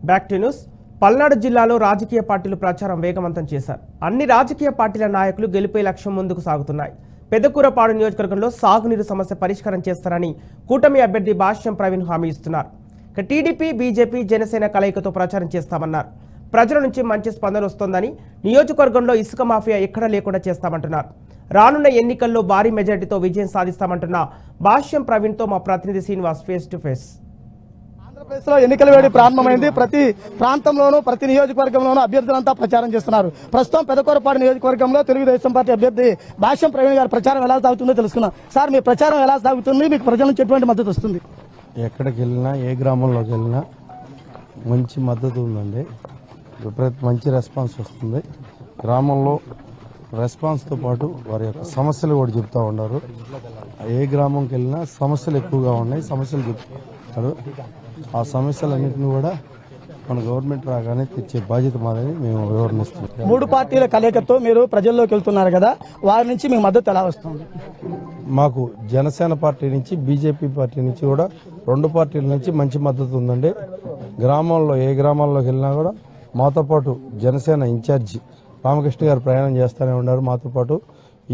Back to news. Palnadu జిల్లాలో రాజకీయ పార్టీలు ప్రచారం వేగవంతం చేశారు. అన్ని రాజకీయ పార్టీల నాయకులు గెలుపే లక్ష్యం ముందుకు సాగుతున్నాయి. పెద్దకూరపాడు నియోజకవర్గంలో సాగునీరు సమస్య పరిష్కారం చేస్తారని కూటమి అభ్యర్థి భాష్యం ప్రవీణ్ హామీ ఇస్తున్నారు. టీడీపీ, బీజేపీ, జనసేన కలయికతో ప్రచారం చేస్తామన్నారు. ప్రజల నుంచి మంచి స్పందన వస్తోందని, నియోజకవర్గంలో ఇసుక మాఫియా ఎక్కడా లేకుండా చేస్తామంటున్నారు. రానున్న ఎన్నికల్లో భారీ మెజార్టీతో విజయం సాధిస్తామంటున్న భాష్యం ప్రవీణ్తో మా ప్రతినిధి శ్రీనివాస్ ఫేస్ టు ఫేస్. ఆంధ్రప్రదేశ్లో ఎన్నికల వేడి ప్రారంభమైంది. ప్రతి ప్రాంతంలోనూ ప్రతి నియోజకవర్గంలోనూ అభ్యర్థులంతా ప్రచారం చేస్తున్నారు. ప్రస్తుతం పెదకూరపాడు నియోజకవర్గంలో తెలుగుదేశం పార్టీ అభ్యర్థి భాష్యం ప్రవీణ్ గారి ప్రచారం ఎలా సాగుతుందో తెలుసుకున్నాం. సార్, మీ ప్రచారం ఎలా సాగుతుంది? మీకు ప్రజల నుంచి ఎటువంటి మద్దతు వస్తుంది? ఎక్కడికి వెళ్ళినా, ఏ గ్రామంలోకి వెళ్ళినా మంచి మద్దతు ఉందండి. మంచి రెస్పాన్స్ వస్తుంది. గ్రామంలో రెస్పాన్స్తో పాటు వారి యొక్క సమస్యలు కూడా చెప్తూ ఉన్నారు. ఏ గ్రామంకి వెళ్ళినా సమస్యలు ఎక్కువగా ఉన్నాయి, సమస్యలు చెప్తున్నారు. ఆ సమస్యలన్నింటినీ కూడా మన గవర్నమెంట్ రాగానే తెచ్చే బాధ్యత మాదని మేము వివరణిస్తున్నాం. 3 పార్టీల కలయికతో మీరు ప్రజల్లోకి వెళ్తున్నారు కదా, వారి నుంచి మీకు మద్దతు ఎలా వస్తుంది? మాకు జనసేన పార్టీ నుంచి, బీజేపీ పార్టీ నుంచి కూడా 2 పార్టీల నుంచి మంచి మద్దతు ఉందండి. గ్రామాల్లో ఏ గ్రామాల్లోకి వెళ్ళినా కూడా మాతో పాటు జనసేన ఇన్ఛార్జి రామకృష్ణ గారు ప్రయాణం చేస్తూనే ఉన్నారు. మాతో పాటు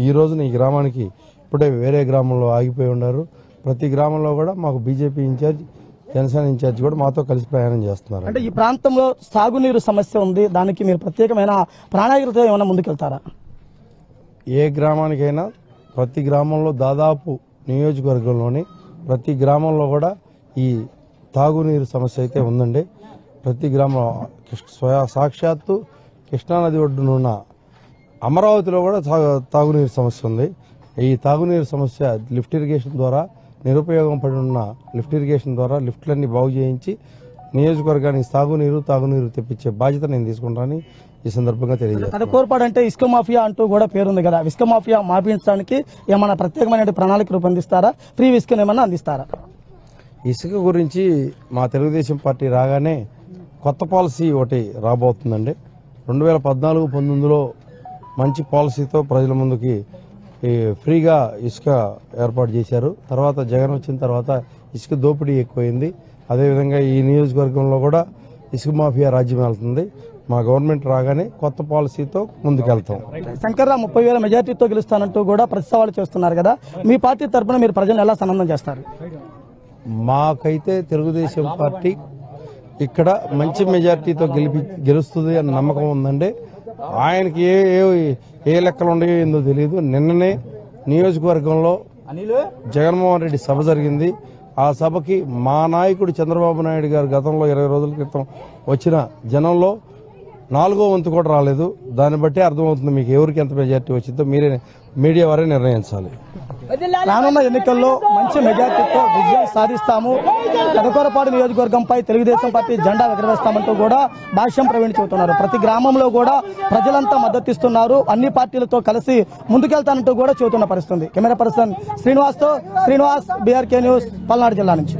ఈ రోజున ఈ గ్రామానికి ఇప్పుడే వేరే గ్రామంలో ఆగిపోయి ఉన్నారు. ప్రతి గ్రామంలో కూడా మాకు బీజేపీ ఇన్ఛార్జ్, జనసేన ఇన్ఛార్జ్ కూడా మాతో కలిసి ప్రయాణం చేస్తున్నారు. అంటే ఈ ప్రాంతంలో సాగునీరు సమస్య ఉంది, దానికి మీరు ప్రత్యేకమైన ప్రణాళికతో ఏమైనా ముందుకెళ్తారా? ఏ గ్రామానికైనా ప్రతి గ్రామంలో దాదాపు నియోజకవర్గంలోని ప్రతి గ్రామంలో కూడా ఈ తాగునీరు సమస్య అయితే ఉందండి. ప్రతి గ్రామంలో సాక్షాత్తు కృష్ణానది ఒడ్డునున్న అమరావతిలో కూడా తాగునీరు సమస్య ఉంది. ఈ తాగునీరు సమస్య లిఫ్ట్ ఇరిగేషన్ ద్వారా, నిరుపయోగం పడి ఉన్న లిఫ్ట్ ఇరిగేషన్ ద్వారా లిఫ్ట్లన్నీ బాగు చేయించి నియోజకవర్గానికి తాగునీరు తెప్పించే బాధ్యత నేను తీసుకుంటానని ఈ సందర్భంగా తెలియజేస్తాను. పెదకూరపాడు అంటే ఇసుక మాఫియా అంటూ కూడా పేరుంది కదా, ఇసుక మాఫియా మాపించడానికి ఏమైనా ప్రత్యేకమైన ప్రణాళిక రూపొందిస్తారా? ఫ్రీ ఇసుకను ఏమన్నా అందిస్తారా? ఇసుక గురించి మా తెలుగుదేశం పార్టీ రాగానే కొత్త పాలసీ ఒకటి రాబోతుందండి. 2014-19లో మంచి పాలసీతో ప్రజల ముందుకి ఫ్రీగా ఇసుక ఏర్పాటు చేశారు. తర్వాత జగన్ వచ్చిన తర్వాత ఇసుక దోపిడీ ఎక్కువైంది. అదేవిధంగా ఈ నియోజకవర్గంలో కూడా ఇసుక మాఫియా రాజ్యం వెళ్తుంది. మా గవర్నమెంట్ రాగానే కొత్త పాలసీతో ముందుకెళ్తాం. శంకర్రావు 30,000 మెజార్టీతో గెలుస్తానంటూ కూడా ప్రతి సవాలు చేస్తున్నారు కదా, మీ పార్టీ తరఫున మీరు ప్రజలను ఎలా సన్మానం చేస్తారు? మాకైతే తెలుగుదేశం పార్టీ ఇక్కడ మంచి మెజార్టీతో గెలుస్తుంది అన్న నమ్మకం ఉందండి. ఆయనకి ఏ లెక్కలు ఉన్నాయో ఏందో తెలియదు. నిన్ననే నియోజకవర్గంలో జగన్మోహన్ రెడ్డి సభ జరిగింది. ఆ సభకి మా నాయకుడు చంద్రబాబు నాయుడు గారు గతంలో 20 రోజుల క్రితం వచ్చిన జనంలో 4వ వంతు కూడా రాలేదు. దాన్ని బట్టి అర్థమవుతుంది మీకు ఎవరికి ఎంత మెజార్టీ వచ్చిందో మీరే మీడియా వారే నిర్ణయించాలి. రానున్న ఎన్నికల్లో మంచి మెజార్టీతో విజయం సాధిస్తాము, పెదకూరపాడు నియోజకవర్గంపై తెలుగుదేశం పార్టీ జెండా ఎగరవేస్తామంటూ కూడా భాష్యం ప్రవీణ్ చెబుతున్నారు. ప్రతి గ్రామంలో కూడా ప్రజలంతా మద్దతిస్తున్నారు, అన్ని పార్టీలతో కలిసి ముందుకెళ్తానంటూ కూడా చెబుతున్న పరిస్థితి. Camera person Srinivas, BRK news, Palnadu జిల్లా నుంచి.